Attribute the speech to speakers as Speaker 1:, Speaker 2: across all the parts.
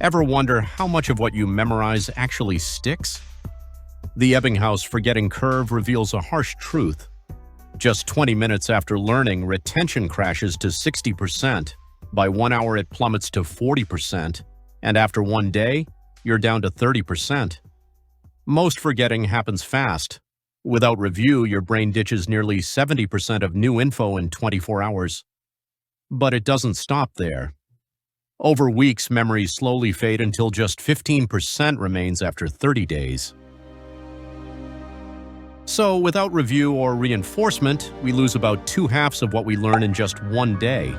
Speaker 1: Ever wonder how much of what you memorize actually sticks? The Ebbinghaus forgetting curve reveals a harsh truth. Just 20 minutes after learning, retention crashes to 60%. By 1 hour, it plummets to 40%. And after 1 day, you're down to 30%. Most forgetting happens fast. Without review, your brain ditches nearly 70% of new info in 24 hours. But it doesn't stop there. Over weeks, memories slowly fade until just 15% remains after 30 days. So, without review or reinforcement, we lose about 2/2 of what we learn in just 1 day.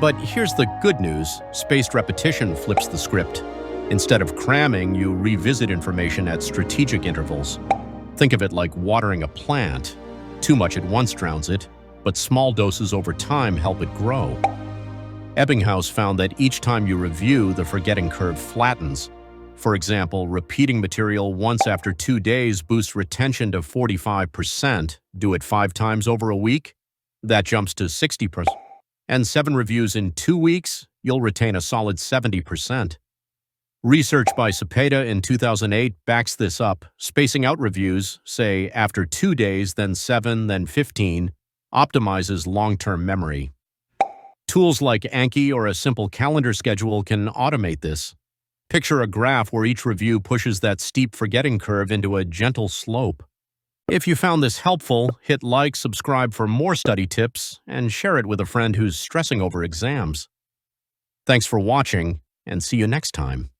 Speaker 1: But here's the good news: spaced repetition flips the script. Instead of cramming, you revisit information at strategic intervals. Think of it like watering a plant. Too much at once drowns it, but small doses over time help it grow. Ebbinghaus found that each time you review, the forgetting curve flattens. For example, repeating material once after 2 days boosts retention to 45%. Do it 5 times over a week, that jumps to 60%. And 7 reviews in 2 weeks, you'll retain a solid 70%. Research by Cepeda in 2008 backs this up. Spacing out reviews, say after 2 days, then 7, then 15, optimizes long-term memory. Tools like Anki or a simple calendar schedule can automate this. Picture a graph where each review pushes that steep forgetting curve into a gentle slope. If you found this helpful, hit like, subscribe for more study tips, and share it with a friend who's stressing over exams. Thanks for watching, and see you next time.